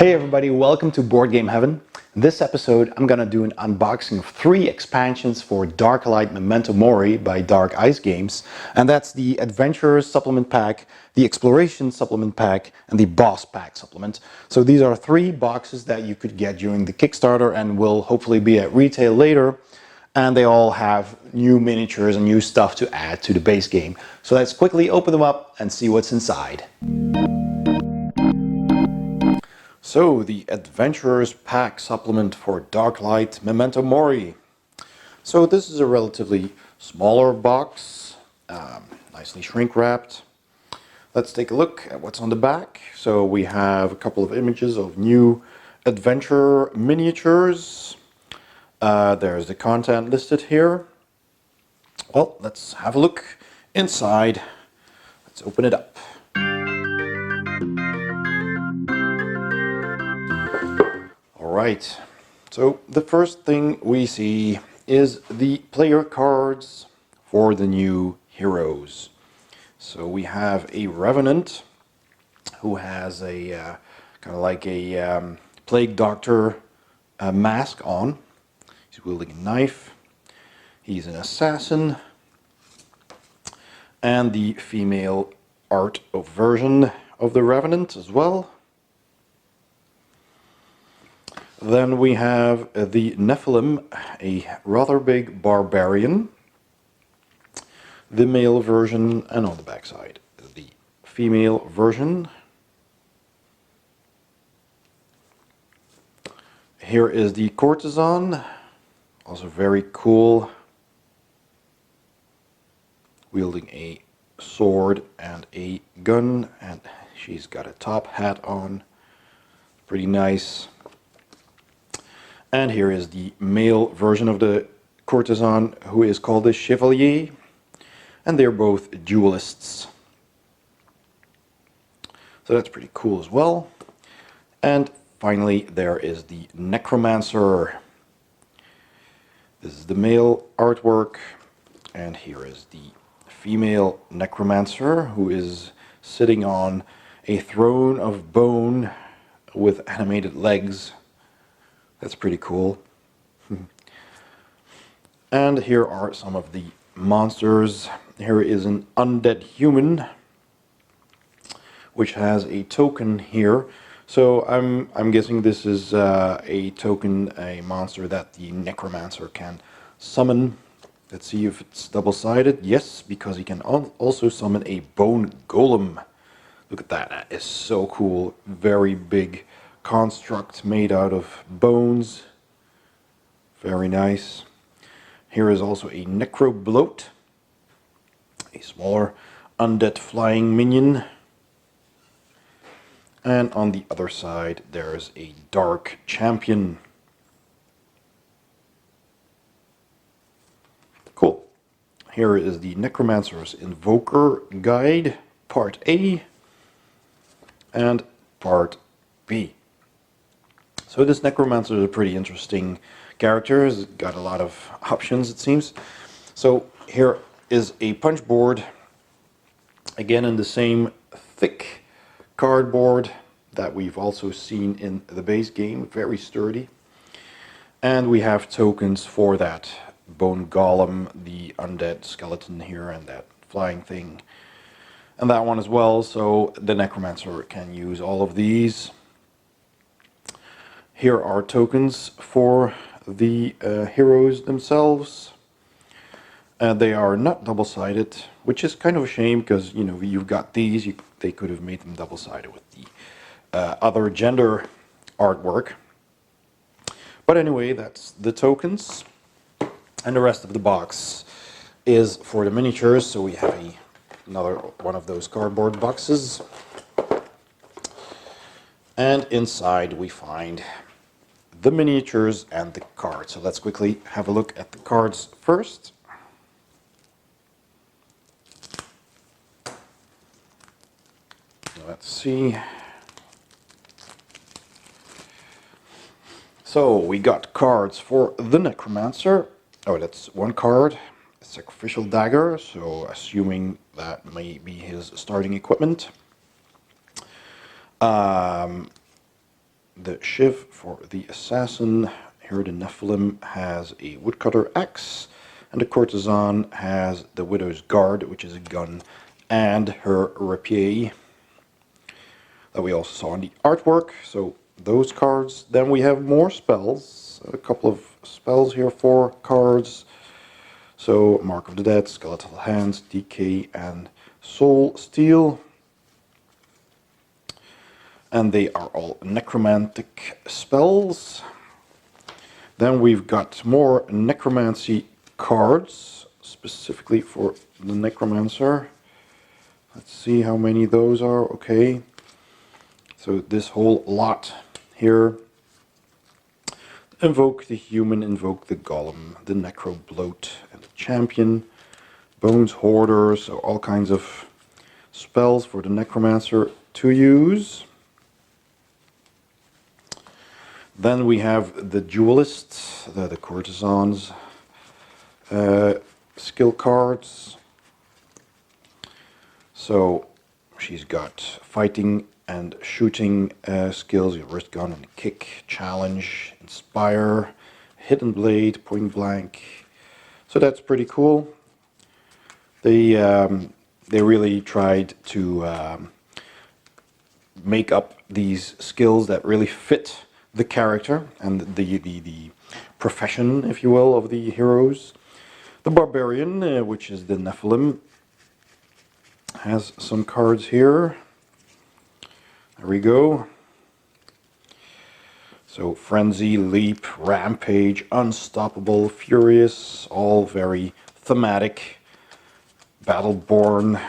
Hey everybody, welcome to Board Game Heaven. In this episode, I'm gonna do an unboxing of 3 expansions for Darklight Memento Mori by Dark Ice Games, and that's the Adventurers Supplement Pack, the Exploration Supplement Pack, and the Boss Pack Supplement. So these are 3 boxes that you could get during the Kickstarter and will hopefully be at retail later. And they all have new miniatures and new stuff to add to the base game. So let's quickly open them up and see what's inside. So, the Adventurers Pack Supplement for Darklight Memento Mori. So this is a relatively smaller box, nicely shrink wrapped. Let's take a look at what's on the back. So we have a couple of images of new adventure miniatures. There's the content listed here. Well, let's have a look inside. Let's open it up. Alright, so the first thing we see is the player cards for the new heroes. So we have a Revenant who has a kind of like a plague doctor mask on. He's wielding a knife. He's an assassin. And the female art version of the Revenant as well. Then we have the Nephilim, a rather big barbarian. The male version, and on the backside, the female version. Here is the courtesan, also very cool, wielding a sword and a gun, and she's got a top hat on, pretty nice. And here is the male version of the courtesan, who is called the Chevalier, and they're both duelists. So that's pretty cool as well. And finally, there is the Necromancer. This is the male artwork, and here is the female Necromancer, who is sitting on a throne of bone with animated legs. That's pretty cool. And here are some of the monsters. Here is an undead human, which has a token here. So I'm guessing this is a token, a monster that the Necromancer can summon. Let's see if it's double-sided. Yes, because he can also summon a bone golem. Look at that, that is so cool. Very big construct made out of bones. Very nice. Here is also a Necrobloat, a smaller undead flying minion. And on the other side there's a Dark Champion. Cool. Here is the Necromancer's Invoker Guide, Part A and Part B. So this Necromancer is a pretty interesting character. He's got a lot of options, it seems. So here is a punch board, again in the same thick cardboard that we've also seen in the base game, very sturdy. And we have tokens for that bone golem, the undead skeleton here, and that flying thing, and that one as well. So the Necromancer can use all of these. Here are tokens for the heroes themselves. They are not double-sided, which is kind of a shame because, you know, you've got these, they could have made them double-sided with the other gender artwork. But anyway, that's the tokens. And the rest of the box is for the miniatures. So we have another one of those cardboard boxes. And inside we find the miniatures and the cards. So let's quickly have a look at the cards first. Let's see. So we got cards for the Necromancer. Oh, that's one card. A Sacrificial Dagger, so assuming that may be his starting equipment. the shiv for the assassin. Here the Nephilim has a woodcutter axe, and the courtesan has the widow's guard, which is a gun, and her rapier that we also saw in the artwork. So those cards. Then we have more spells, a couple of spells here, 4 cards. So Mark of the Dead, Skeletal Hands, Decay, and Soul Steal. And they are all necromantic spells. Then we've got more necromancy cards, specifically for the necromancer. Let's see how many those are. Okay, so this whole lot here. Invoke the human, invoke the golem, the necro bloat, and the champion. Bones hoarder, so all kinds of spells for the necromancer to use. Then we have the duelists, the courtesans, skill cards. So she's got fighting and shooting skills, your wrist gun and kick, challenge, inspire, hidden blade, point blank. So that's pretty cool. They really tried to make up these skills that really fit the character and the profession, if you will, of the heroes. The barbarian, which is the Nephilim, has some cards here. There we go. So frenzy, leap, rampage, unstoppable, furious, all very thematic. Battleborn.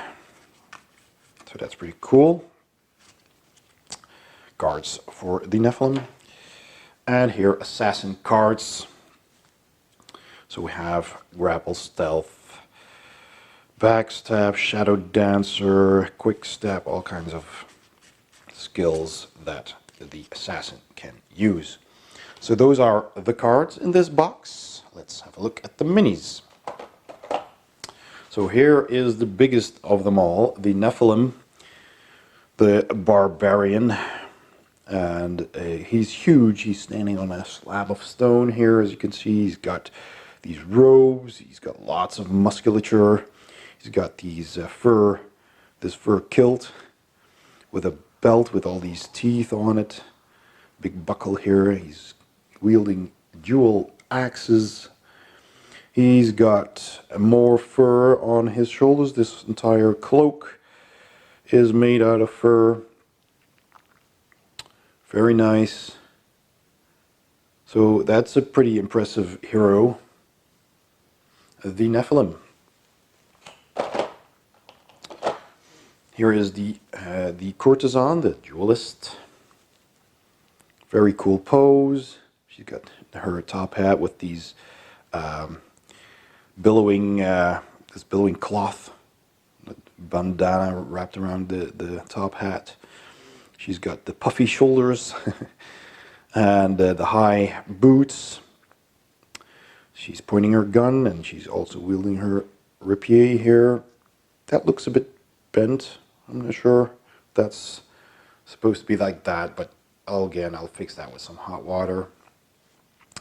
So that's pretty cool. Cards for the Nephilim. And here, assassin cards. So we have grapple, stealth, backstab, shadow dancer, quick step, all kinds of skills that the assassin can use. So those are the cards in this box. Let's have a look at the minis. So here is the biggest of them all, the Nephilim, the barbarian. And he's huge. He's standing on a slab of stone here. As you can see, he's got these robes. He's got lots of musculature. He's got these this fur kilt with a belt with all these teeth on it. Big buckle here. He's wielding dual axes. He's got more fur on his shoulders. This entire cloak is made out of fur. Very nice. So that's a pretty impressive hero, the Nephilim. Here is the courtesan, the duelist. Very cool pose. She's got her top hat with these billowing cloth, bandana wrapped around the top hat. She's got the puffy shoulders and the high boots. She's pointing her gun and she's also wielding her rapier here. That looks a bit bent. I'm not sure if that's supposed to be like that, but again, I'll fix that with some hot water.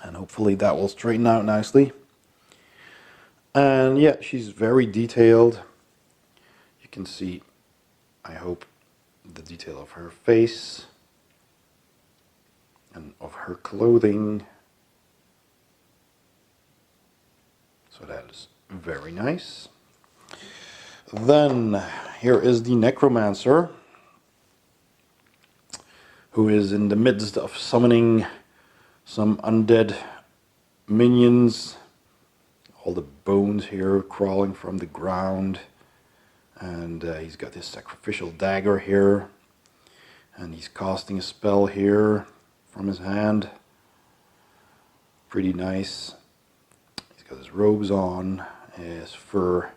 And hopefully that will straighten out nicely. And yeah, she's very detailed. You can see, I hope, the detail of her face and of her clothing. So that is very nice. Then here is the necromancer, who is in the midst of summoning some undead minions. All the bones here crawling from the ground. And he's got his sacrificial dagger here. And he's casting a spell here from his hand. Pretty nice. He's got his robes on, his fur,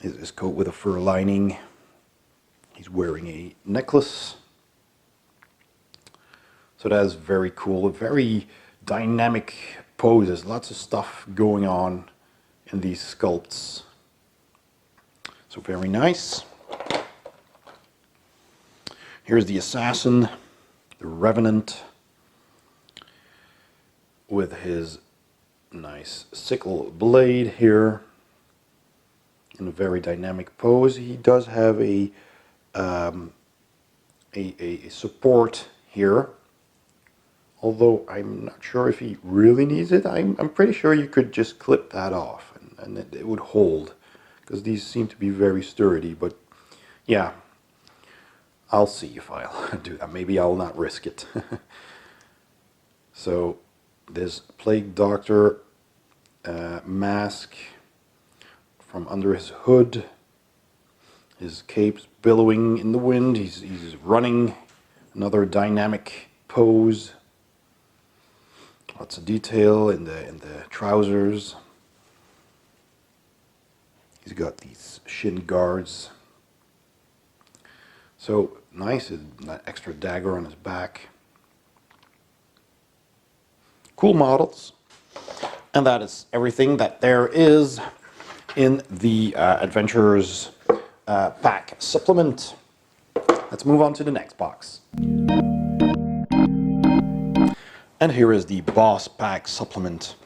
his coat with a fur lining. He's wearing a necklace. So that is very cool. A very dynamic poses. Lots of stuff going on in these sculpts. So very nice. Here's the Assassin, the Revenant, with his nice sickle blade here in a very dynamic pose. He does have a support here, although I'm not sure if he really needs it. I'm pretty sure you could just clip that off and it would hold, because these seem to be very sturdy. But yeah, I'll see if I'll do that. Maybe I'll not risk it. So this Plague Doctor mask from under his hood. His cape's billowing in the wind. He's running. Another dynamic pose. Lots of detail in the trousers. He's got these shin guards. So nice, that extra dagger on his back. Cool models. And that is everything that there is in the Adventures pack supplement. Let's move on to the next box. And here is the Boss Pack supplement.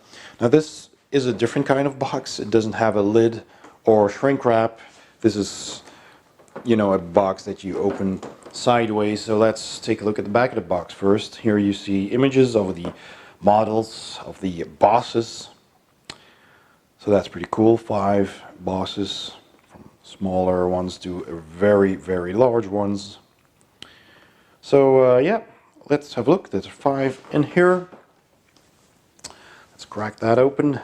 Now this is a different kind of box. It doesn't have a lid or shrink wrap. This is, you know, a box that you open sideways. So let's take a look at the back of the box first. Here you see images of the models of the bosses. So that's pretty cool. 5 bosses, from smaller ones to very, very large ones. So yeah, let's have a look. There's 5 in here. Let's crack that open.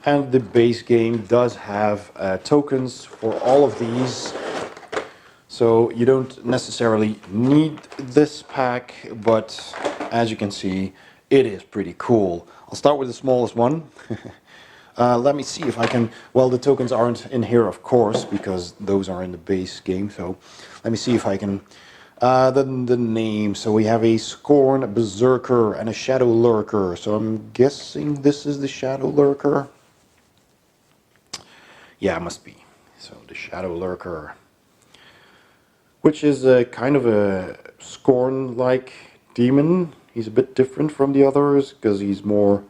And the base game does have tokens for all of these. So you don't necessarily need this pack, but as you can see, it is pretty cool. I'll start with the smallest one. Let me see if I can, well, the tokens aren't in here, of course, because those are in the base game. So let me see if I can, the name. So we have a Scorn, a Berserker, and a Shadow Lurker. So I'm guessing this is the Shadow Lurker. Yeah, it must be. So the Shadow Lurker, which is a kind of a Scorn-like demon. He's a bit different from the others because he's more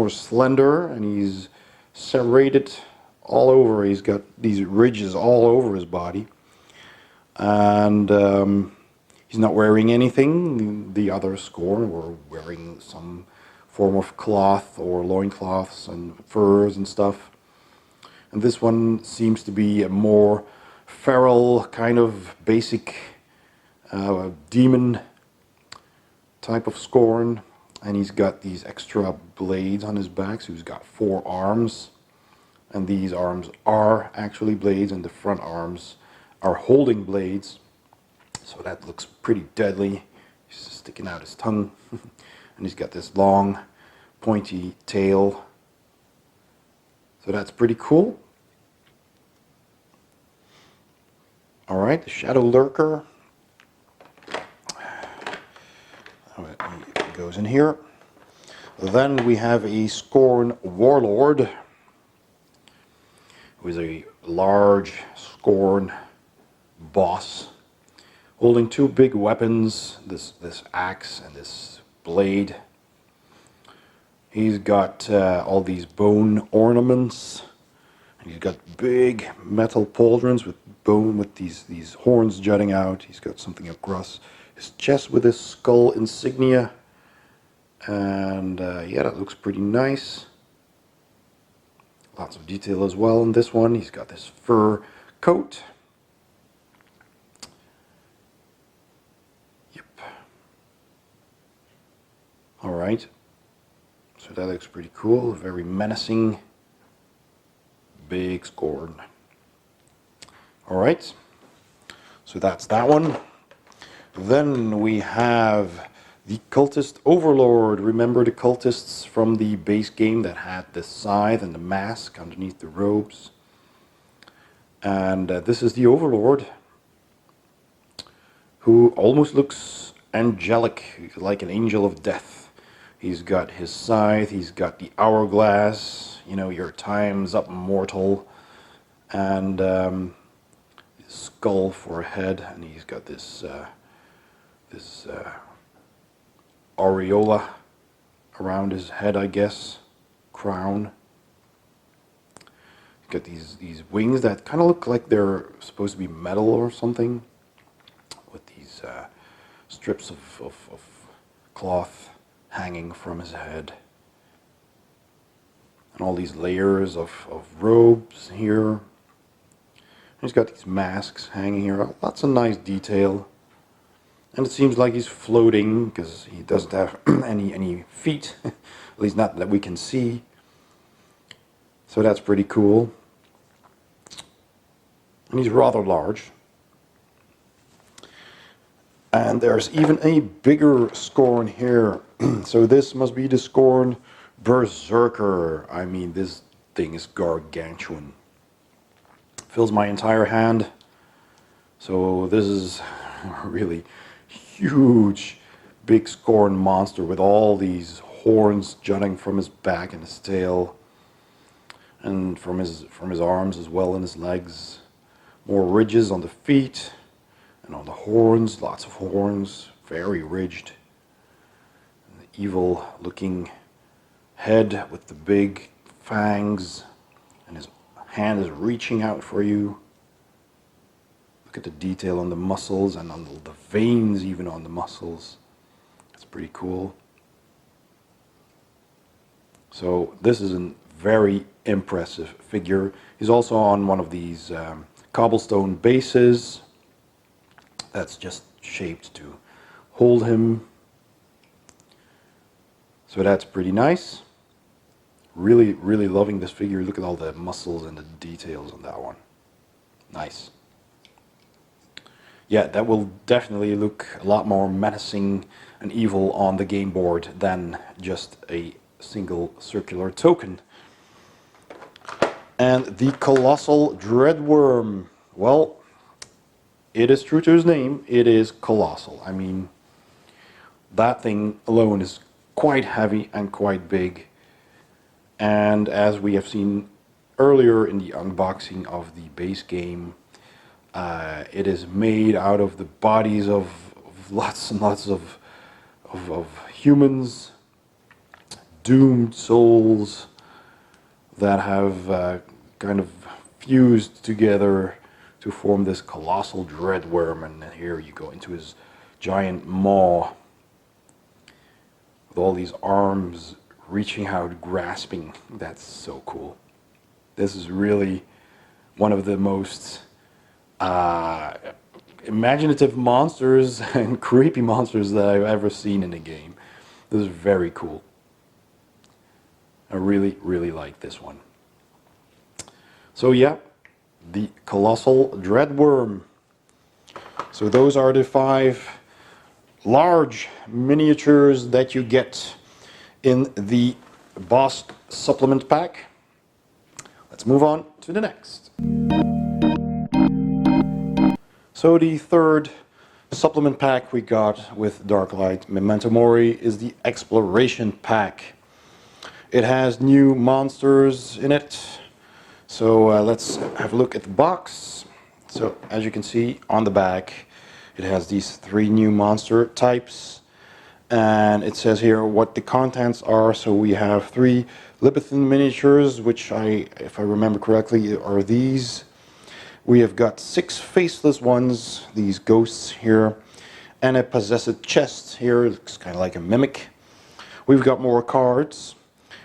slender and he's serrated all over. He's got these ridges all over his body, and he's not wearing anything. The other Scorn were wearing some form of cloth or loincloths and furs and stuff. And this one seems to be a more feral, kind of basic demon type of Scorn. And he's got these extra blades on his back, so he's got 4 arms. And these arms are actually blades, and the front arms are holding blades. So that looks pretty deadly. He's sticking out his tongue. And he's got this long, pointy tail. So that's pretty cool. Alright, the Shadow Lurker. It goes in here. Then we have a Scorn Warlord, who is a large Scorn boss, holding 2 big weapons, this axe and this blade. He's got all these bone ornaments, and he's got big metal pauldrons with bone, with these horns jutting out. He's got something across his chest with his skull insignia, and yeah, that looks pretty nice. Lots of detail as well in this one. He's got this fur coat. Yep. Alright. So that looks pretty cool. Very menacing. Big Scorn. Alright. So that's that one. Then we have the Cultist Overlord. Remember the cultists from the base game that had the scythe and the mask underneath the robes? And this is the Overlord, who almost looks angelic, like an angel of death. He's got his scythe, he's got the hourglass, you know, your time's up, mortal. and skull for a head, and he's got this aureola around his head, I guess, crown. He's got these wings that kind of look like they're supposed to be metal or something, with these strips of cloth hanging from his head, and all these layers of robes here. He's got these masks hanging here. Lots of nice detail. And it seems like he's floating because he doesn't have any feet, at least not that we can see. So that's pretty cool. And he's rather large. And there's even a bigger Scorn here. So this must be the Scorn Berserker. I mean, this thing is gargantuan. Fills my entire hand. So this is really huge, big Scorn monster with all these horns jutting from his back and his tail, and from his arms as well, and his legs. More ridges on the feet and on the horns, lots of horns, very ridged. And the evil looking head with the big fangs, and his hand is reaching out for you. Look at the detail on the muscles and on the veins, even on the muscles. It's pretty cool. So this is a very impressive figure. He's also on one of these cobblestone bases that's just shaped to hold him. So that's pretty nice. Really, really loving this figure. Look at all the muscles and the details on that one. Nice. Yeah, that will definitely look a lot more menacing and evil on the game board than just a single circular token. And the Colossal Dreadworm. Well, it is true to his name. It is colossal. I mean, that thing alone is quite heavy and quite big. And as we have seen earlier in the unboxing of the base game, it is made out of the bodies of lots and lots of humans, doomed souls that have kind of fused together to form this colossal dreadworm. And here you go into his giant maw with all these arms reaching out, grasping. That's so cool. This is really one of the most imaginative monsters and creepy monsters that I've ever seen in a game. This is very cool. I really, really like this one. So yeah, the Colossal Dreadworm. So those are the 5 large miniatures that you get in the Boss Supplement Pack. Let's move on to the next. So the third supplement pack we got with Darklight Memento Mori is the Exploration Pack. It has new monsters in it. So let's have a look at the box. So as you can see on the back, it has these 3 new monster types. And it says here what the contents are. So we have 3 Libethan miniatures, which if I remember correctly, are these. We have got 6 faceless ones, these ghosts here, and a possessed chest here. It looks kind of like a mimic. We've got more cards.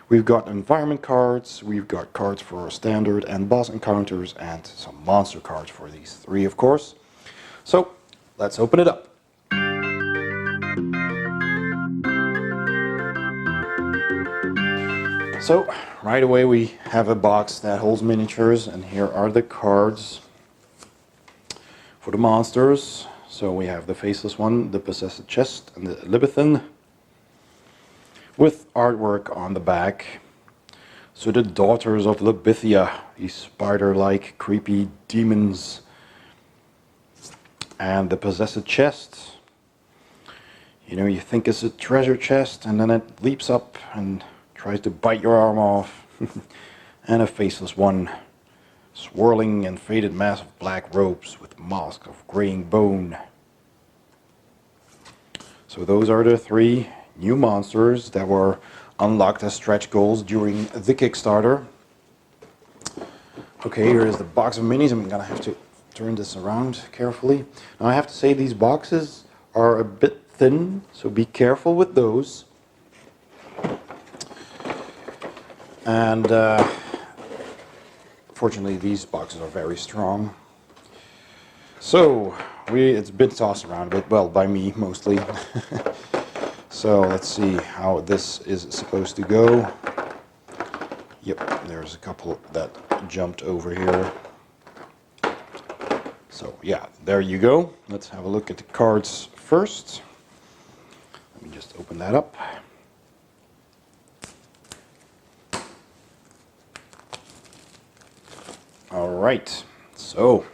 We've got environment cards. We've got cards for standard and boss encounters, and some monster cards for these 3, of course. So let's open it up. So right away we have a box that holds miniatures, and here are the cards for the monsters. So we have the faceless one, the possessed chest, and the Libethan, with artwork on the back. So the daughters of Libithia, these spider-like creepy demons, and the possessed chest. You know, you think it's a treasure chest, and then it leaps up and tries to bite your arm off. And a faceless one, swirling and faded mass of black ropes with masks of graying bone. So those are the 3 new monsters that were unlocked as stretch goals during the Kickstarter. Okay, here is the box of minis. I'm gonna have to turn this around carefully. Now I have to say these boxes are a bit thin, so be careful with those. And fortunately these boxes are very strong. So it's been tossed around a bit, well, by me mostly. So let's see how this is supposed to go. Yep, there's a couple that jumped over here. So yeah, there you go. Let's have a look at the cards first. Let me just open that up. All right, so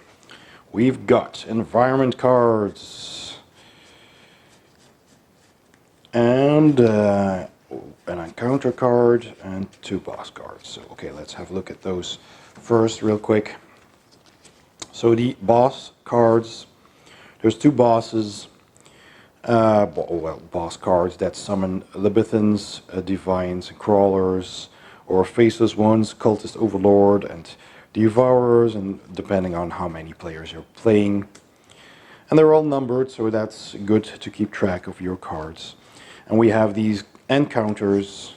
we've got environment cards and an encounter card and 2 boss cards. So okay, let's have a look at those first real quick. So the boss cards, there's 2 bosses, boss cards that summon Leviathans, Divines, Crawlers, or Faceless Ones, Cultist Overlord, and Devourers, and depending on how many players you're playing. And they're all numbered, so that's good to keep track of your cards. And we have these encounters,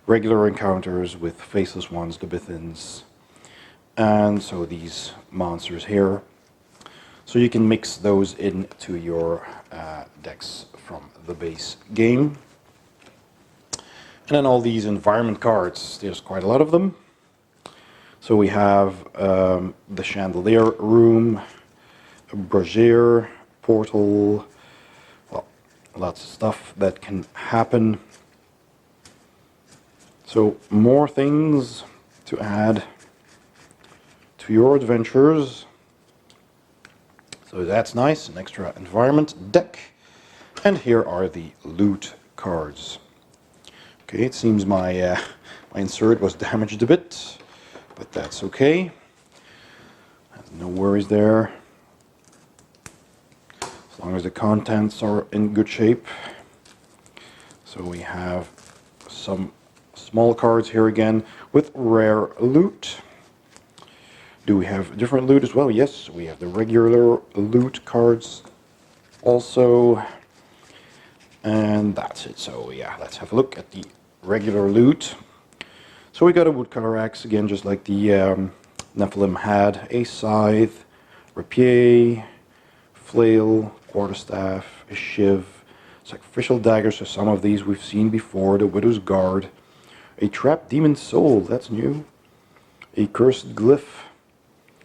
regular encounters with Faceless Ones, Leviathans, and so these monsters here. So you can mix those into your decks from the base game. And then all these environment cards, there's quite a lot of them. So we have the Chandelier Room, Brazier, Portal, well, lots of stuff that can happen. So more things to add to your adventures. So that's nice, an extra environment deck. And here are the loot cards. Okay, it seems my insert was damaged a bit, but that's okay. No worries there. As long as the contents are in good shape. So we have some small cards here again with rare loot. Do we have different loot as well? Yes, we have the regular loot cards also. And that's it. So yeah, let's have a look at the regular loot. So we got a woodcutter axe again, just like the Nephilim had. A scythe, rapier, flail, quarterstaff, a shiv, sacrificial dagger. So some of these we've seen before. The Widow's Guard, a trapped demon soul. That's new. A cursed glyph.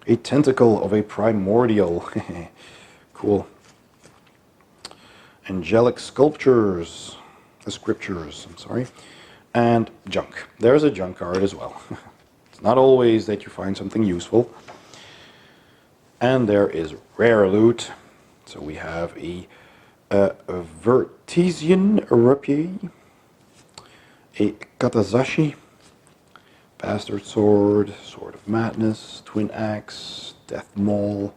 A tentacle of a primordial. Cool. Angelic sculptures. Scriptures, I'm sorry. And junk. There's a junk card as well. It's not always that you find something useful. And there is rare loot. So we have a Vertesian rapier. A Katazashi. Bastard Sword, Sword of Madness, Twin Axe, Death Maul.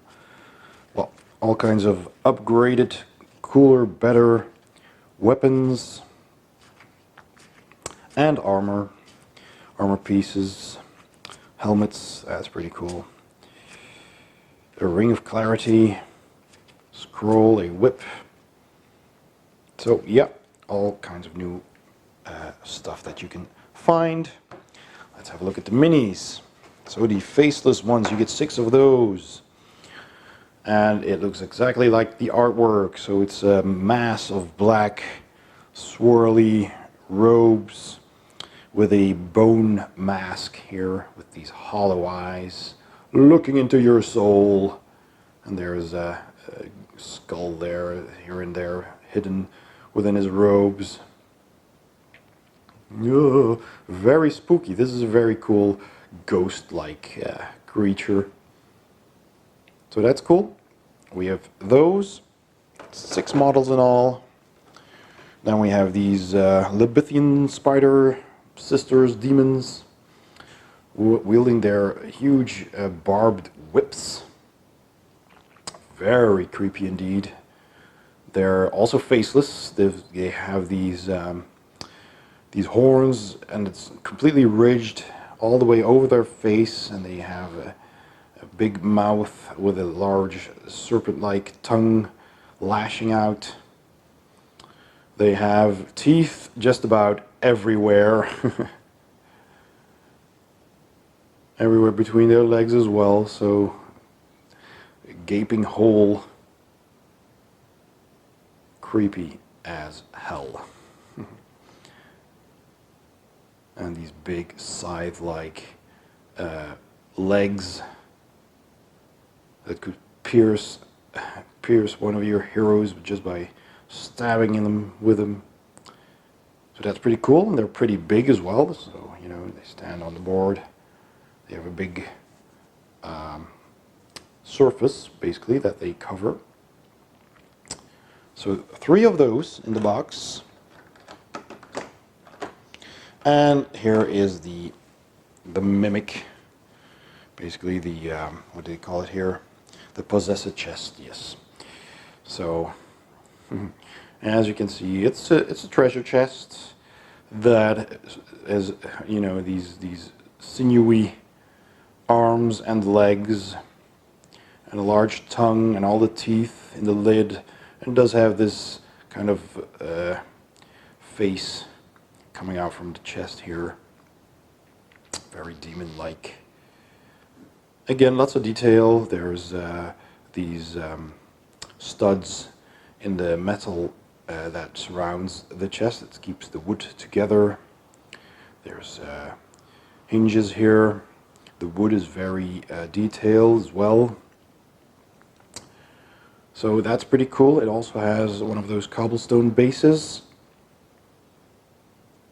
Well, all kinds of upgraded, cooler, better weapons and armor. Armor pieces, helmets, that's pretty cool. A Ring of Clarity, scroll, a whip. So, yeah, all kinds of new stuff that you can find. Let's have a look at the minis. So the Faceless Ones, you get 6 of those. And it looks exactly like the artwork. So it's a mass of black, swirly robes with a bone mask here with these hollow eyes looking into your soul. And there's a skull there, here and there, hidden within his robes. Oh, very spooky. This is a very cool ghost-like creature. So that's cool. We have those. 6 models in all. Then we have these Leviathan spider sisters, demons. wielding their huge barbed whips. Very creepy indeed. They're also faceless. They have these horns, and it's completely ridged all the way over their face, and they have a big mouth with a large serpent-like tongue lashing out. They have teeth just about everywhere. Everywhere between their legs as well, so a gaping hole. Creepy as hell. And these big scythe-like legs that could pierce one of your heroes just by stabbing them with them. So that's pretty cool, and they're pretty big as well. So you know, they stand on the board. They have a big surface, basically, that they cover. So 3 of those in the box. And here is the mimic, basically the, what do they call it here? The possessed chest, yes. So, as you can see, it's a treasure chest that is, you know, these sinewy arms and legs, and a large tongue, and all the teeth in the lid, and does have this kind of face coming out from the chest here. Very demon-like. Again, lots of detail. There's these studs in the metal that surrounds the chest, that keeps the wood together. There's hinges here. The wood is very detailed as well. So that's pretty cool. It also has one of those cobblestone bases.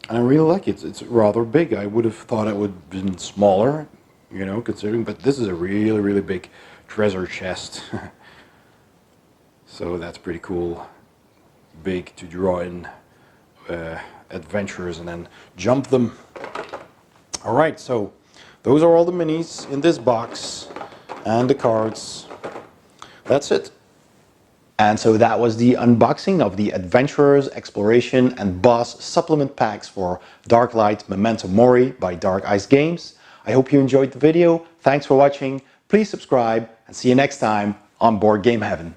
And I really like it. It's rather big. I would have thought it would have been smaller, you know, considering, but this is a really, really big treasure chest. So that's pretty cool. Big to draw in adventurers and then jump them. Alright, so those are all the minis in this box and the cards. That's it. And so that was the unboxing of the Adventurers, Exploration and Boss supplement packs for Darklight Memento Mori by Dark Ice Games. I hope you enjoyed the video. Thanks for watching. Please subscribe and see you next time on Board Game Heaven.